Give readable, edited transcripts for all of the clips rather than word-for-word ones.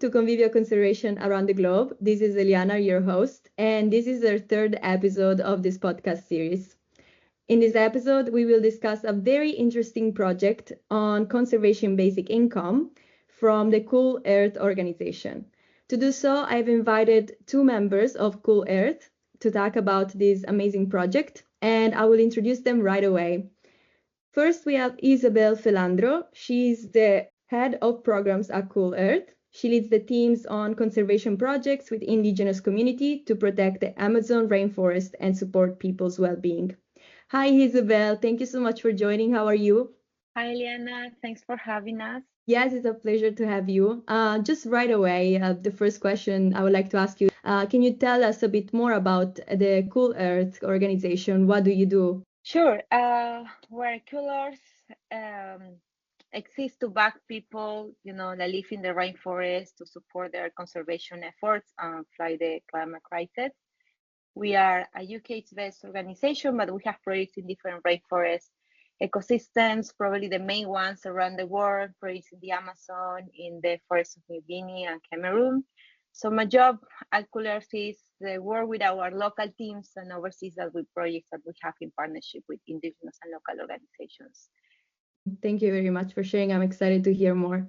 to Convivial Conservation around the globe. This is Eliana, your host, and this is our third episode of this podcast series. In this episode, we will discuss a very interesting project on conservation basic income from the Cool Earth organization. To do so, I've invited two members of Cool Earth to talk about this amazing project, and I will introduce them right away. First, we have Isabel Felandro. She's the head of programs at Cool Earth. She leads the teams on conservation projects with indigenous community to protect the Amazon rainforest and support people's well-being. Hi, Isabel. Thank you so much for joining. How are you? Hi, Liana. Thanks for having us. Yes, it's a pleasure to have you. Just right away, the first question I would like to ask you, can you tell us a bit more about the Cool Earth organization? What do you do? Sure. Where Coolers exist to back people, that live in the rainforest to support their conservation efforts and fight the climate crisis. We are a UK-based organization, but we have projects in different rainforest ecosystems, probably the main ones around the world, projects in the Amazon, in the forests of New Guinea and Cameroon. So my job at Cool Earth is the work with our local teams and overseas that with projects that we have in partnership with indigenous and local organizations. Thank you very much for sharing. I'm excited to hear more.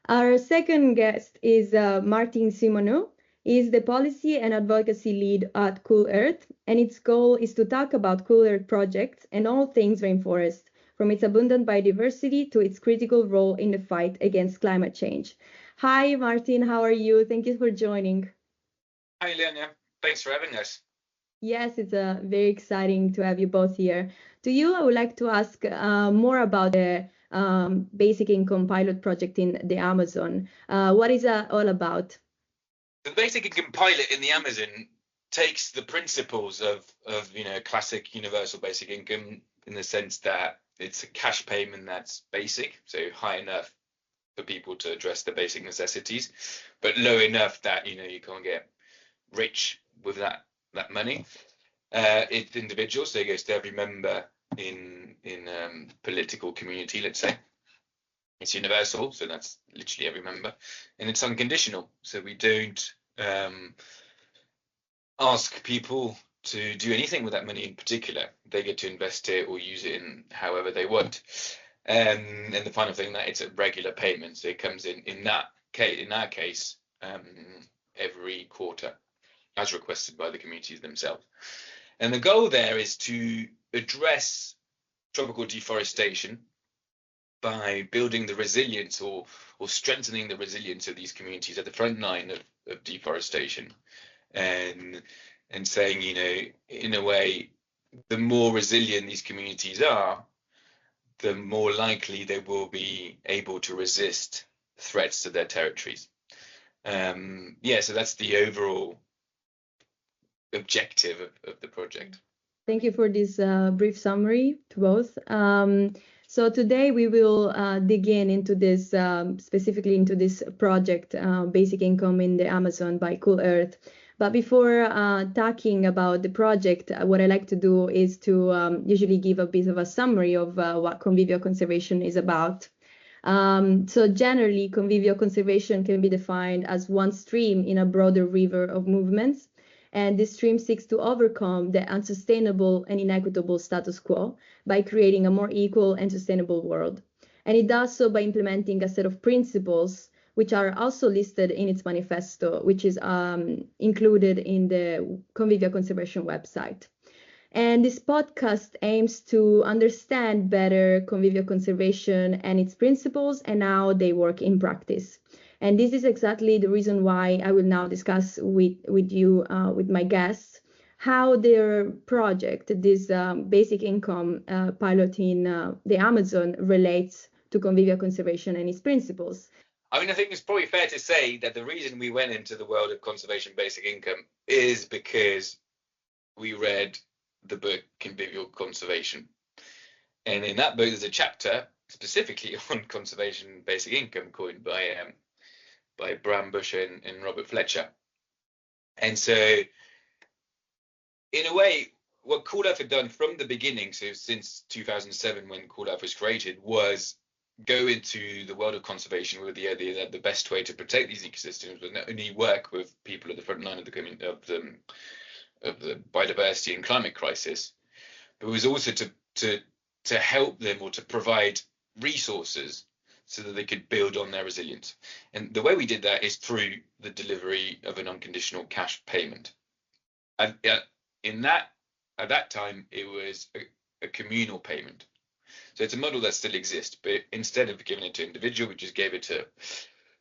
Our second guest is Martin Simoneau. He is the policy and advocacy lead at Cool Earth, and its goal is to talk about Cool Earth projects and all things rainforest, from its abundant biodiversity to its critical role in the fight against climate change. Hi, Martin. How are you? Thank you for joining. Hi, Liana. Thanks for having us. Yes, it's very exciting to have you both here. To you, I would like to ask more about the Basic Income pilot project in the Amazon. What is that all about? The Basic Income pilot in the Amazon takes the principles of classic universal basic income in the sense that it's a cash payment that's basic, so high enough for people to address their basic necessities, but low enough that you can't get rich with that money. It's individual, so it goes to every member in political community, let's say. It's universal, so that's literally every member, and it's unconditional, so we don't ask people to do anything with that money in particular. They get to invest it or use it in however they want. And the final thing, that it's a regular payment, so it comes in our case every quarter, as requested by the communities themselves. And the goal there is to address tropical deforestation by building the resilience or strengthening the resilience of these communities at the front line of deforestation, and saying, in a way, the more resilient these communities are, the more likely they will be able to resist threats to their territories. So that's the overall objective of the project. Thank you for this brief summary to both. So today we will dig into this, specifically into this project, Basic Income in the Amazon by Cool Earth. But before talking about the project, what I like to do is to usually give a bit of a summary of what convivial conservation is about. So generally, convivial conservation can be defined as one stream in a broader river of movements. And this stream seeks to overcome the unsustainable and inequitable status quo by creating a more equal and sustainable world. And it does so by implementing a set of principles which are also listed in its manifesto, which is included in the Convivial Conservation website. And this podcast aims to understand better convivial conservation and its principles and how they work in practice. And this is exactly the reason why I will now discuss with you, with my guests, how their project, this basic income pilot in the Amazon, relates to convivial conservation and its principles. I mean, I think it's probably fair to say that the reason we went into the world of conservation basic income is because we read the book Convivial Conservation. And in that book, there's a chapter specifically on conservation basic income coined by Bram, Büscher and Robert Fletcher. And so, in a way, what Cool Earth had done from the beginning, so since 2007 when Cool Earth was created, was go into the world of conservation with the idea that the best way to protect these ecosystems was not only work with people at the front line of the biodiversity and climate crisis, but was also to help them or to provide resources so that they could build on their resilience. And the way we did that is through the delivery of an unconditional cash payment. And at that time, it was a communal payment. So it's a model that still exists, but instead of giving it to an individual, we just gave it to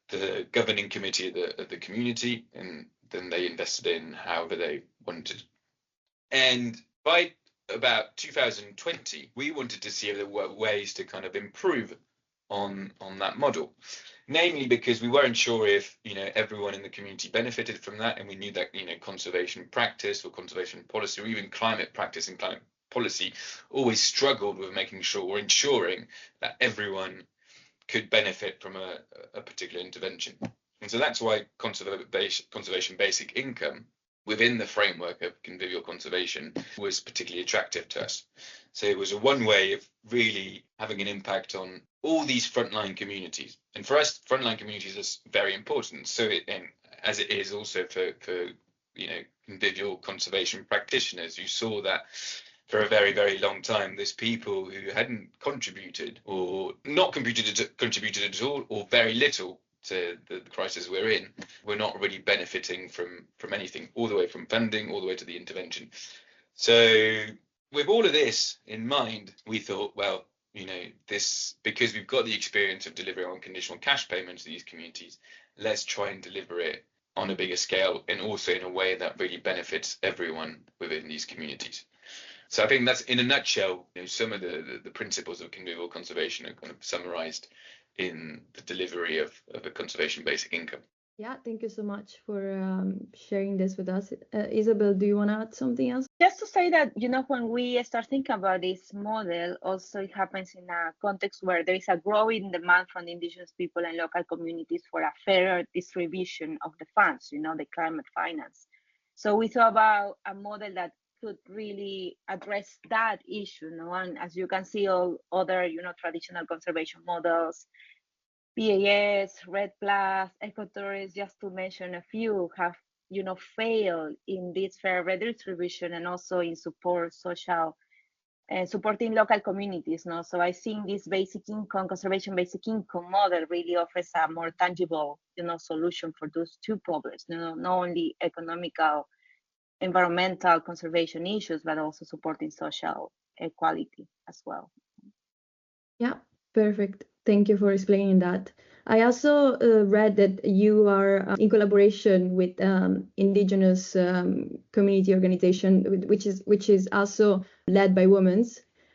the governing committee of the community, and then they invested in however they wanted. And by about 2020, we wanted to see if there were ways to kind of improve on that model, namely because we weren't sure if everyone in the community benefited from that, and we knew that conservation practice or conservation policy or even climate practice and climate policy always struggled with making sure or ensuring that everyone could benefit from a particular intervention. And so that's why conservation basic income within the framework of convivial conservation was particularly attractive to us. So it was a one way of really having an impact on all these frontline communities. And for us, frontline communities is very important. So as it is also for convivial conservation practitioners, you saw that for a very, very long time, there's people who hadn't contributed or not contributed at all or very little to the crisis we're in. We're not really benefiting from anything, all the way from funding, all the way to the intervention. So with all of this in mind, we thought, well, this, because we've got the experience of delivering unconditional cash payments to these communities, let's try and deliver it on a bigger scale and also in a way that really benefits everyone within these communities. So I think that's, in a nutshell, some of the principles of convivial conservation are kind of summarized in the delivery of a conservation basic income. Yeah, thank you so much for sharing this with us. Isabel, do you want to add something else? Just to say that, when we start thinking about this model, also it happens in a context where there is a growing demand from the indigenous people and local communities for a fairer distribution of the funds, the climate finance. So we thought about a model that could really address that issue, and as you can see, all other, traditional conservation models, PAS, REDD+, ecotourism, just to mention a few, have failed in this fair redistribution and also in supporting local communities. So I think this basic income, conservation basic income model really offers a more tangible, solution for those two problems. Not only economical, environmental conservation issues, but also supporting social equality as well. Yeah, perfect. Thank you for explaining that. I also read that you are in collaboration with indigenous community organization, which is also led by women,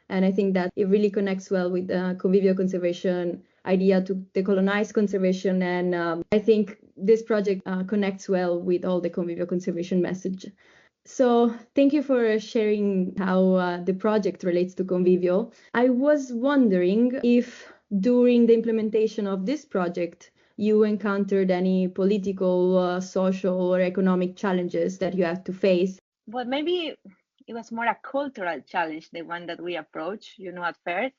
and I think that it really connects well with convivial conservation idea to decolonize conservation, and I think this project connects well with all the convivial conservation message. So thank you for sharing how the project relates to convivial. I was wondering if during the implementation of this project, you encountered any political, social, or economic challenges that you have to face. Well, maybe it was more a cultural challenge, the one that we approached, at first.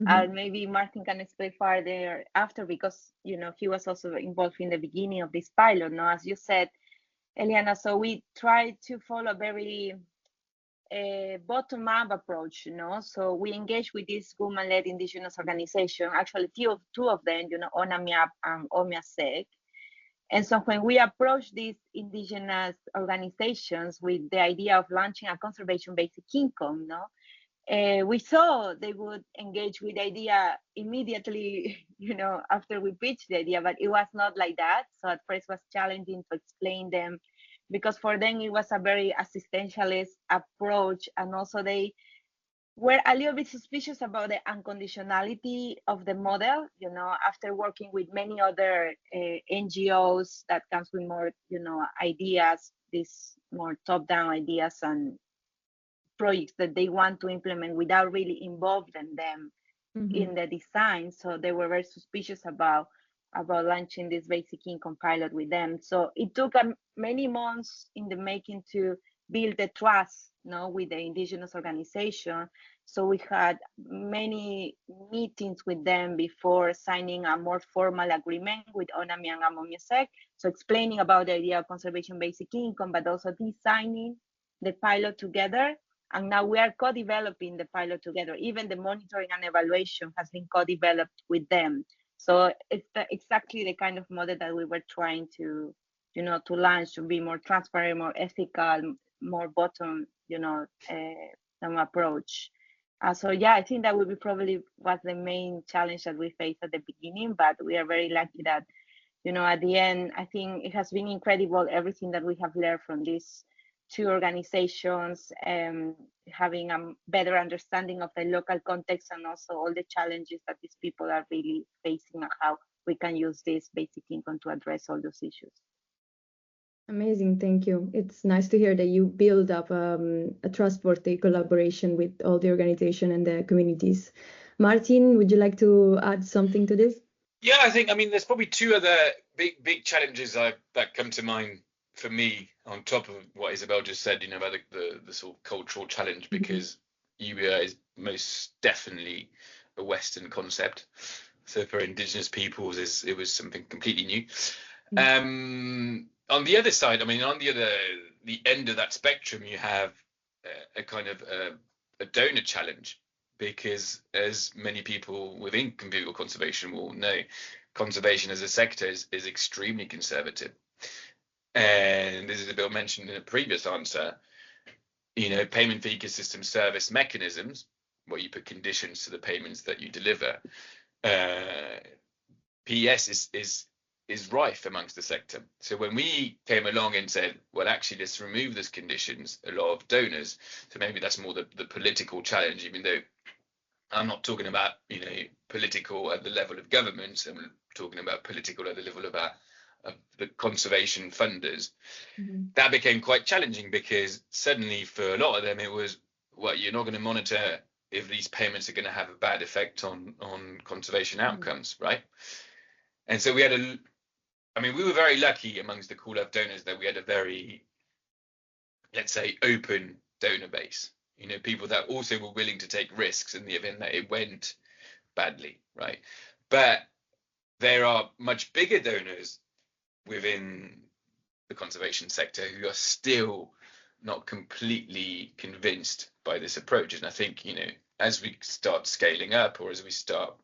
And maybe Martin can explain further after, because, he was also involved in the beginning of this pilot, as you said, Eliana. So we tried to follow a very bottom-up approach, So we engaged with this woman-led indigenous organization, actually two of them, ONAMIAP and OMIASEC. And so when we approached these indigenous organizations with the idea of launching a conservation basic income, we thought they would engage with the idea immediately, after we pitched the idea, but it was not like that. So at first it was challenging to explain them, because for them it was a very assistentialist approach, and also they were a little bit suspicious about the unconditionality of the model, after working with many other NGOs that comes with more, ideas, these more top-down ideas and projects that they want to implement without really involving them in the design. So they were very suspicious about launching this basic income pilot with them. So it took many months in the making to build the trust, with the indigenous organization. So we had many meetings with them before signing a more formal agreement with ONAMI and AMOMISEC. So explaining about the idea of conservation basic income, but also designing the pilot together. And now we are co-developing the pilot together. Even the monitoring and evaluation has been co-developed with them. So it's exactly the kind of model that we were trying to, to launch, to be more transparent, more ethical, more bottom, approach. So yeah, I think that would be probably was the main challenge that we faced at the beginning, but we are very lucky that, at the end, I think it has been incredible, everything that we have learned from these two organizations, having a better understanding of the local context and also all the challenges that these people are really facing and how we can use this basic income to address all those issues. Amazing, thank you. It's nice to hear that you build up a trustworthy collaboration with all the organization and the communities. Martin, would you like to add something to this? Yeah, I mean, there's probably two other big challenges that come to mind for me on top of what Isabel just said, about the sort of cultural challenge, because UBI is most definitely a Western concept. So for indigenous peoples, it was something completely new. On the other side, I mean, on the end of that spectrum, you have a kind of a donor challenge, because as many people within convivial conservation will know, conservation as a sector is extremely conservative. And as Isabel mentioned in a previous answer, payment for ecosystem service mechanisms, where you put conditions to the payments that you deliver, PS is rife amongst the sector. So when we came along and said, well, actually, let's remove those conditions, a lot of donors, so maybe that's more the political challenge, even though I'm not talking about, political at the level of governments. I'm talking about political at the level of the conservation funders. That became quite challenging, because suddenly for a lot of them, it was, well, you're not going to monitor if these payments are going to have a bad effect on conservation outcomes, right? And so we were very lucky amongst the Cool Earth donors that we had a very, let's say, open donor base. People that also were willing to take risks in the event that it went badly, right? But there are much bigger donors within the conservation sector who are still not completely convinced by this approach. And I think, as we start scaling up, or as we start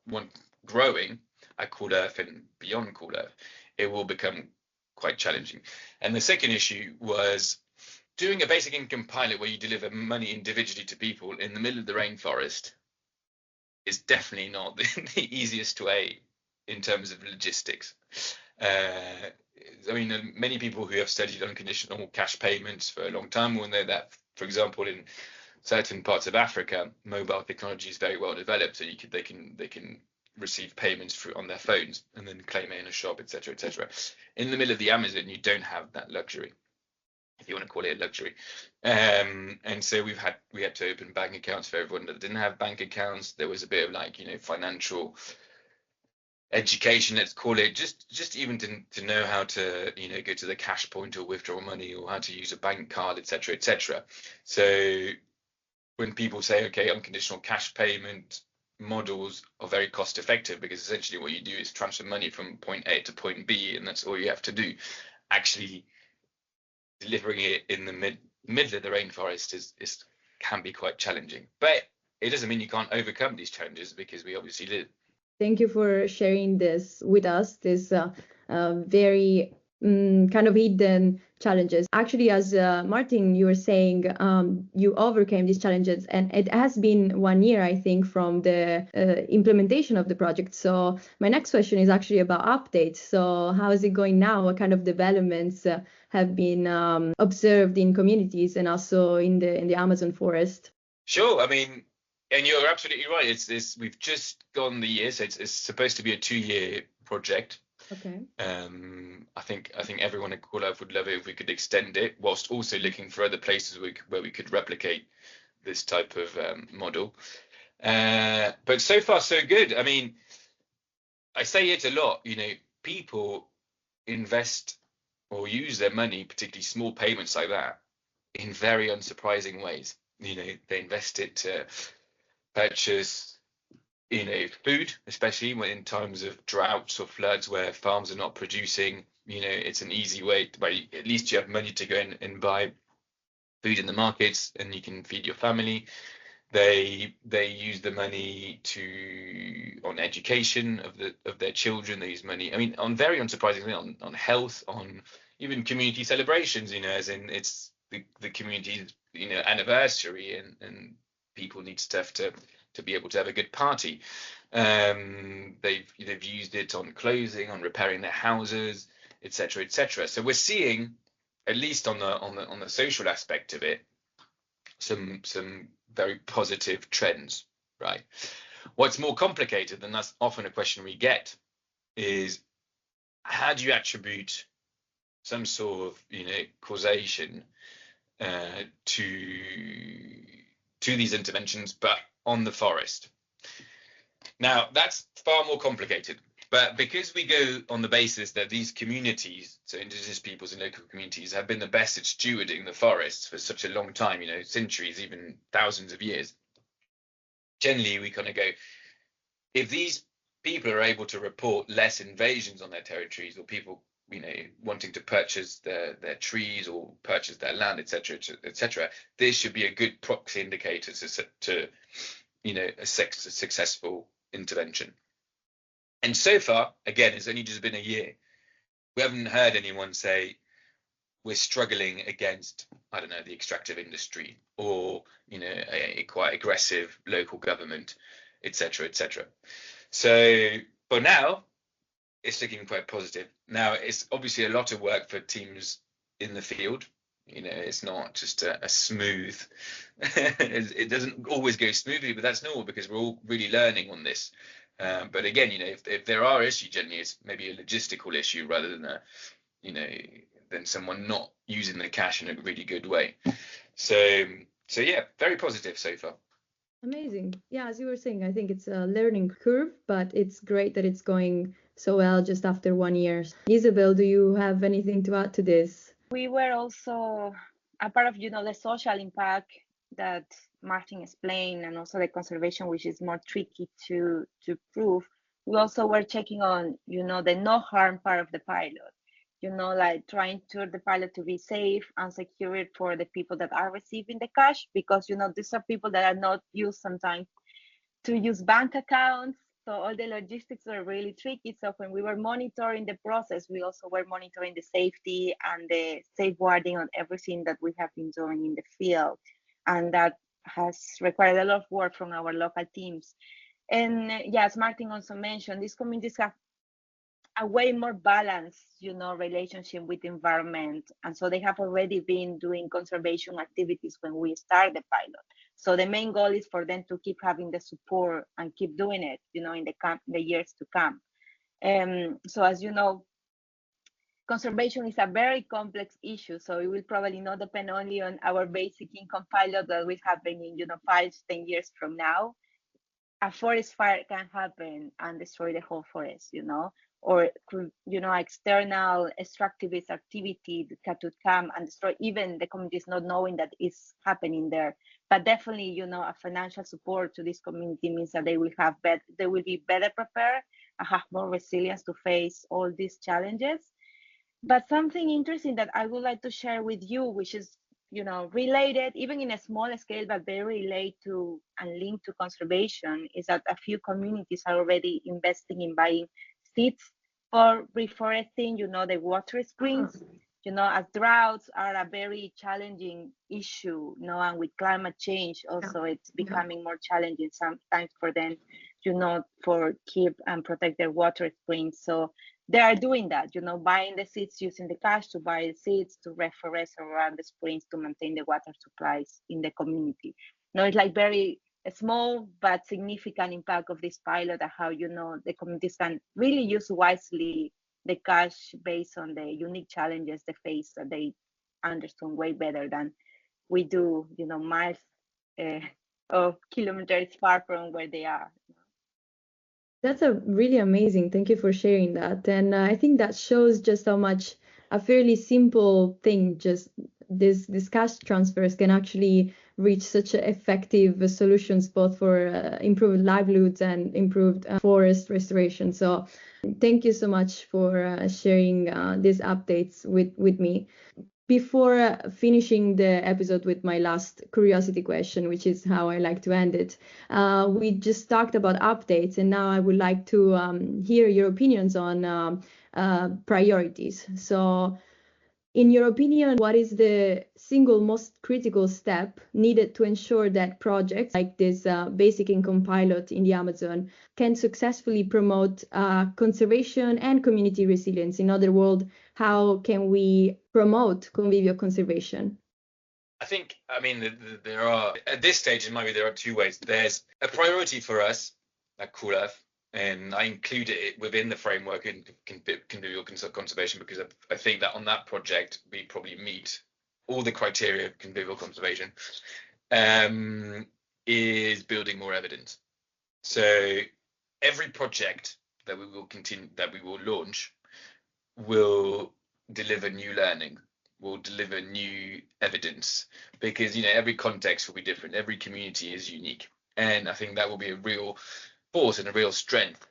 growing at Cool Earth and beyond Cool Earth, it will become quite challenging. And the second issue was doing a basic income pilot where you deliver money individually to people in the middle of the rainforest is definitely not the easiest way in terms of logistics. Many people who have studied unconditional cash payments for a long time will know that, for example, in certain parts of Africa, mobile technology is very well developed, so they can receive payments on their phones and then claim it in a shop, etc., etc. In the middle of the Amazon, you don't have that luxury, if you want to call it a luxury. And so we had to open bank accounts for everyone that didn't have bank accounts. There was a bit of financial education, let's call it, just even to know how to go to the cash point or withdraw money, or how to use a bank card, etc., etc. So when people say, okay, unconditional cash payment models are very cost effective, because essentially what you do is transfer money from point A to point B, and that's all you have to do. Actually delivering it in the middle of the rainforest can be quite challenging, but it doesn't mean you can't overcome these challenges, because we obviously did. Thank you for sharing this with us, this very kind of hidden challenges. Actually, as Martin, you were saying, you overcame these challenges, and it has been 1 year, I think, from the implementation of the project. So my next question is actually about updates. So how is it going now? What kind of developments have been observed in communities and also in the Amazon forest? Sure. And you're absolutely right. We've just gone the year, so it's supposed to be a 2-year project. Okay. I think everyone at Cool Earth would love it if we could extend it, whilst also looking for other places where we could replicate this type of model. But so far so good. I say it a lot. People invest or use their money, particularly small payments like that, in very unsurprising ways. They invest it to purchase, food, especially when in times of droughts or floods where farms are not producing. It's an easy way to buy. At least you have money to go in and buy food in the markets, and you can feed your family. They use the money on education of their children. They use money, I mean, on very unsurprisingly, on health, on even community celebrations. As in it's the community's anniversary, and people need stuff to be able to have a good party. They've used it on clothing, on repairing their houses, etc., etc. So we're seeing, at least on the social aspect of it, some very positive trends, right? What's more complicated, and that's often a question we get, is how do you attribute some sort of causation to these interventions, but on the forest? Now that's far more complicated, but because we go on the basis that these communities, so indigenous peoples and local communities, have been the best at stewarding the forests for such a long time, centuries, even thousands of years, generally we kind of go, if these people are able to report less invasions on their territories, or people wanting to purchase their trees or purchase their land, etc., etc., this should be a good proxy indicator to a successful intervention. And so far, again, it's only just been a year, we haven't heard anyone say we're struggling against, I don't know, the extractive industry, or a quite aggressive local government, etc., etc. So for now, it's looking quite positive. Now, it's obviously a lot of work for teams in the field. It's not just a smooth, it doesn't always go smoothly, but that's normal because we're all really learning on this. But again, if there are issues, generally it's maybe a logistical issue rather than than someone not using the cash in a really good way. So yeah, very positive so far. Amazing. Yeah, as you were saying, I think it's a learning curve, but it's great that it's going so well just after 1 year. Isabel, do you have anything to add to this? We were also a part of, the social impact that Martin explained, and also the conservation, which is more tricky to prove. We also were checking on, the no harm part of the pilot, like trying to the pilot to be safe and secure for the people that are receiving the cash, because, these are people that are not used sometimes to use bank accounts. So all the logistics are really tricky. So when we were monitoring the process, we also were monitoring the safety and the safeguarding on everything that we have been doing in the field. And that has required a lot of work from our local teams. And as Martin also mentioned, these communities have a way more balanced, relationship with the environment. And so they have already been doing conservation activities when we start the pilot. So the main goal is for them to keep having the support and keep doing it, in the years to come. So as you know, conservation is a very complex issue. So it will probably not depend only on our basic income pilot that will happen in, 5-10 years from now. A forest fire can happen and destroy the whole forest, or external extractivist activity that could come and destroy even the communities not knowing that it's happening there. But definitely, a financial support to this community means that they will be better prepared and have more resilience to face all these challenges. But something interesting that I would like to share with you, which is related, even in a small scale, but very related to and linked to conservation, is that a few communities are already investing in buying seeds for reforesting, the water springs, as droughts are a very challenging issue, and with climate change also, it's becoming more challenging sometimes for them, for keep and protect their water springs. So they are doing that, buying the seeds, using the cash to buy the seeds, to reforest around the springs to maintain the water supplies in the community. It's like very small but significant impact of this pilot, and how, the communities can really use wisely the cash based on the unique challenges they face, that they understand way better than we do, miles of kilometers far from where they are. That's a really amazing. Thank you for sharing that. And I think that shows just how much a fairly simple thing, just these cash transfers can actually reach such effective solutions both for improved livelihoods and improved forest restoration. So thank you so much for sharing these updates with me. Before finishing the episode with my last curiosity question, which is how I like to end it, we just talked about updates, and now I would like to hear your opinions on priorities. So, in your opinion, what is the single most critical step needed to ensure that projects like this basic income pilot in the Amazon can successfully promote conservation and community resilience? In other words, how can we promote convivial conservation? I mean, there are, at this stage, in my view, there are two ways. There's a priority for us at Cool Earth, and I included it within the framework in convivial conservation because I think that on that project we probably meet all the criteria of convivial conservation, is building more evidence. So every project that we will launch will deliver new learning, will deliver new evidence, because every context will be different, every community is unique, and I think that will be a real force and a real strength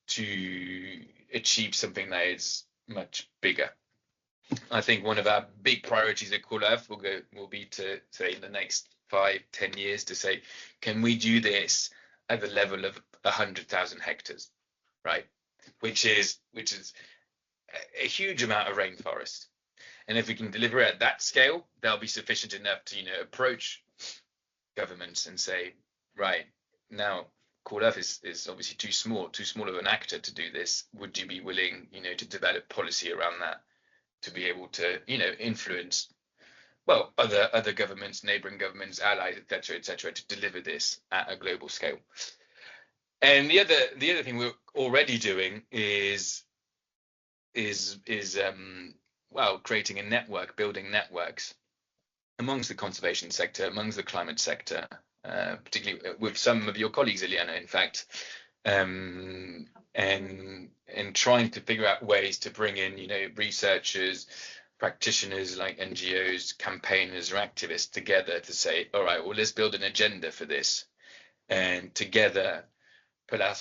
to achieve something that is much bigger. I think one of our big priorities at Cool Earth will be to say in the next 5-10 years to say, can we do this at the level of 100,000 hectares, right? Which is a huge amount of rainforest. And if we can deliver it at that scale, that'll be sufficient enough to approach governments and say, right, now Cool Earth is obviously too small of an actor to do this. Would you be willing, to develop policy around that, to be able to, influence, well, other governments, neighboring governments, allies, etc., to deliver this at a global scale. And the other thing we're already doing is creating a network, building networks amongst the conservation sector, amongst the climate sector, particularly with some of your colleagues, Eliana, in fact, and trying to figure out ways to bring in, researchers, practitioners like NGOs, campaigners or activists together to say, all right, well, let's build an agenda for this, and together put our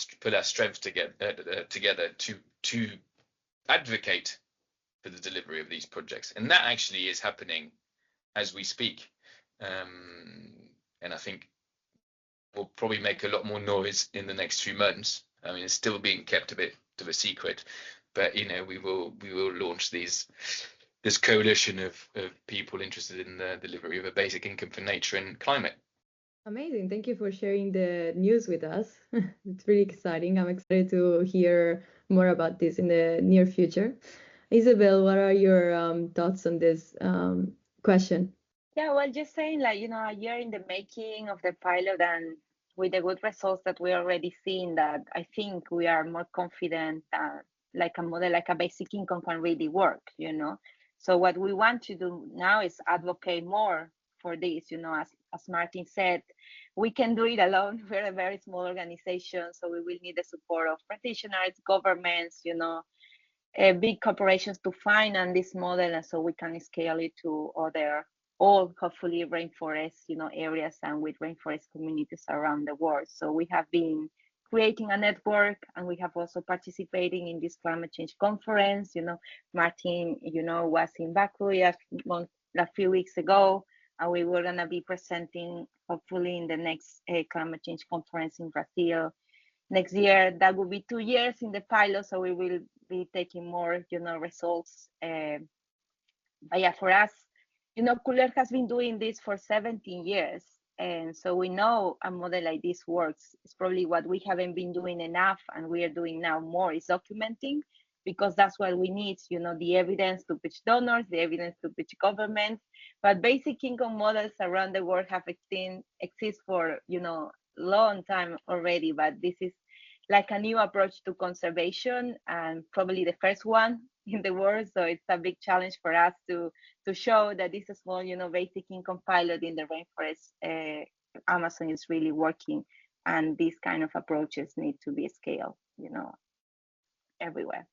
strengths together to advocate for the delivery of these projects. And that actually is happening as we speak. And I think we'll probably make a lot more noise in the next few months. I mean, it's still being kept a bit of a secret, but we will launch this coalition of people interested in the delivery of a basic income for nature and climate. Amazing. Thank you for sharing the news with us. It's really exciting. I'm excited to hear more about this in the near future. Isabel, what are your thoughts on this question? Yeah, well, just saying, like, a year in the making of the pilot, and with the good results that we're already seeing, that I think we are more confident that like a model, like a basic income can really work, So what we want to do now is advocate more for this, as Martin said, we can do it alone. We're a very small organization, so we will need the support of practitioners, governments, big corporations to finance this model, and so we can scale it to all hopefully rainforest, areas, and with rainforest communities around the world. So we have been creating a network, and we have also participating in this climate change conference. Martin, was in Baku a few weeks ago, and we were gonna be presenting hopefully in the next climate change conference in Brazil next year. That will be 2 years in the pilot, so we will be taking more, results. But yeah, for us, Cool Earth has been doing this for 17 years. And so we know a model like this works. It's probably what we haven't been doing enough, and we are doing now more, is documenting, because that's what we need, the evidence to pitch donors, the evidence to pitch governments. But basic income models around the world have exist for, long time already, but this is like a new approach to conservation, and probably the first one in the world. So it's a big challenge for us to show that this small, basic income pilot in the rainforest Amazon is really working, and these kind of approaches need to be scaled, everywhere.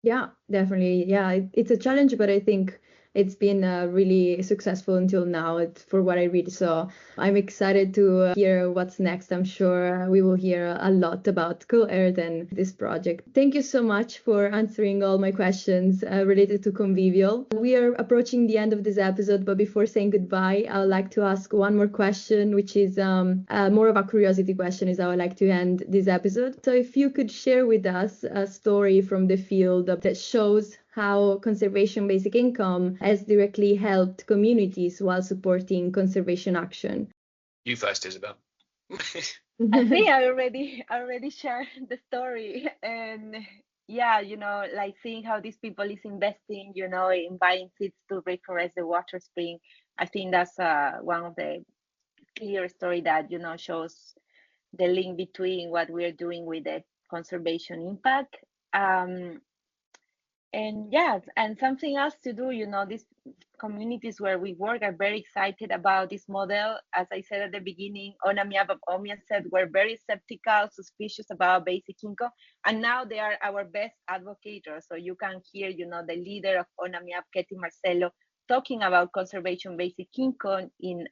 Yeah, definitely. Yeah, it's a challenge, but I think it's been really successful until now, for what I read. So I'm excited to hear what's next. I'm sure we will hear a lot about Cool Earth and this project. Thank you so much for answering all my questions related to Convivial. We are approaching the end of this episode, but before saying goodbye, I would like to ask one more question, which is more of a curiosity question, is how I like to end this episode. So if you could share with us a story from the field that shows how conservation basic income has directly helped communities while supporting conservation action. You first, Isabel. I think I already shared the story, and yeah, like seeing how these people is investing, in buying seeds to reforest the water spring. I think that's one of the clear story that shows the link between what we're doing with the conservation impact. And yeah, and something else to do, these communities where we work are very excited about this model. As I said at the beginning, Omia said we're very skeptical, suspicious about basic income, and now they are our best advocates. So you can hear, the leader of Onamiab, Ketty Marcelo, talking about conservation basic income in,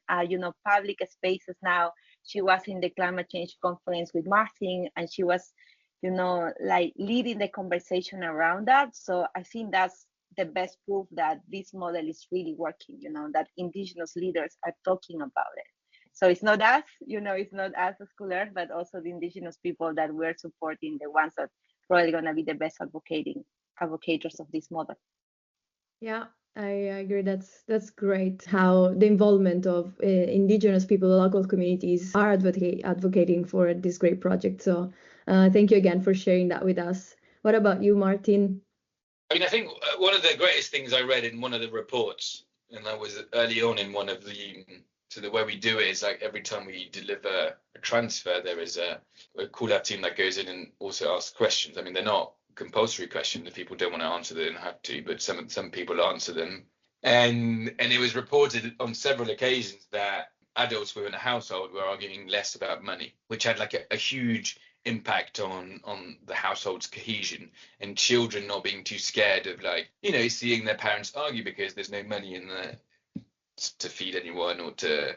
public spaces now. She was in the climate change conference with Martin, and she was like leading the conversation around that. So I think that's the best proof that this model is really working, that indigenous leaders are talking about it. So it's not us, it's not us as Cool Earth, but also the indigenous people that we're supporting, the ones that probably going to be the best advocates of this model. Yeah, I agree. That's great how the involvement of indigenous people, local communities are advocating for this great project. So thank you again for sharing that with us. What about you, Martin? I mean, I think one of the greatest things I read in one of the reports, and that was early on in one of the way we do it is like every time we deliver a transfer, there is a Cool Earth team that goes in and also asks questions. I mean, they're not compulsory questions. If people don't want to answer, they don't have to, but some people answer them. And it was reported on several occasions that adults within a household were arguing less about money, which had like a huge impact on the household's cohesion, and children not being too scared of seeing their parents argue because there's no money in there to feed anyone or to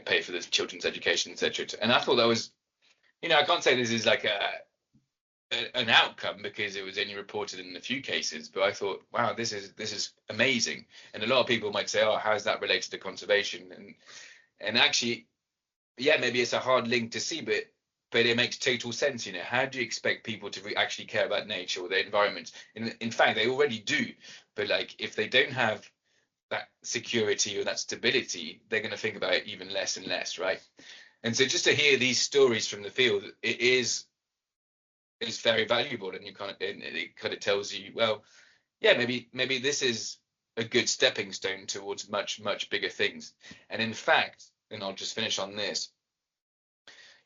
pay for the children's education, etc. And I thought that was, I can't say this is like an outcome because it was only reported in a few cases, but I thought, wow, this is amazing. And a lot of people might say, oh, how is that related to conservation? And actually, yeah, maybe it's a hard link to see, but it makes total sense. How do you expect people to actually care about nature or the environment? In fact, they already do, but like if they don't have that security or that stability, they're going to think about it even less and less, right? And so just to hear these stories from the field, it is very valuable, and it kind of tells you, well, yeah, maybe this is a good stepping stone towards much bigger things. And in fact, and I'll just finish on this,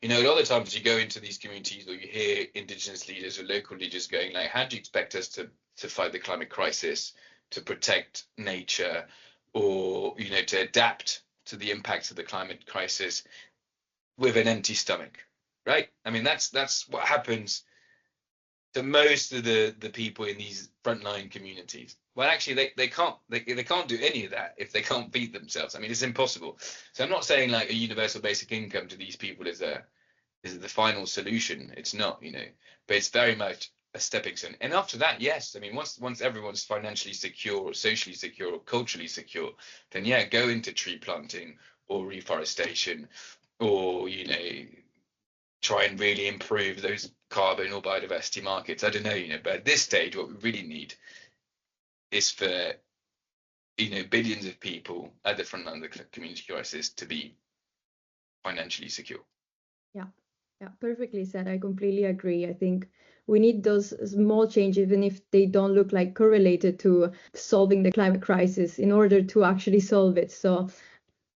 a lot of times you go into these communities or you hear indigenous leaders or local leaders going like, how do you expect us to fight the climate crisis, to protect nature, or to adapt to the impacts of the climate crisis with an empty stomach, right? I mean, that's what happens to most of the people in these frontline communities. Well, actually, they can't do any of that if they can't feed themselves. I mean, it's impossible. So I'm not saying like a universal basic income to these people is the final solution. It's not, but it's very much a stepping stone. And after that, yes, I mean, once everyone's financially secure or socially secure or culturally secure, then yeah, go into tree planting or reforestation, or try and really improve those carbon or biodiversity markets. I don't know, but at this stage, what we really need is for billions of people at the front line of the community crisis to be financially secure. Yeah, perfectly said. I completely agree. I think we need those small changes, even if they don't look like correlated to solving the climate crisis, in order to actually solve it. So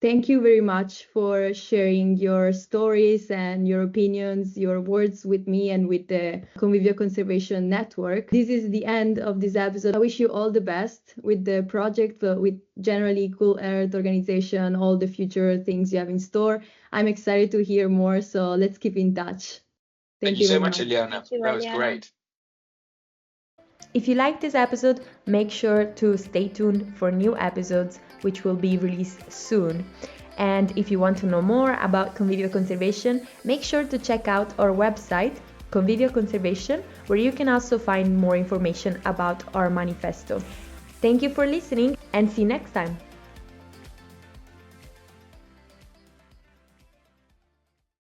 thank you very much for sharing your stories and your opinions, your words with me and with the Convivial Conservation Network. This is the end of this episode. I wish you all the best with the project, but with generally Cool Earth organization, all the future things you have in store. I'm excited to hear more, so let's keep in touch. Thank you so much, Eliana. That was great. If you like this episode, make sure to stay tuned for new episodes which will be released soon. And if you want to know more about Convivial Conservation, make sure to check out our website, Convivial Conservation, where you can also find more information about our manifesto. Thank you for listening and see you next time.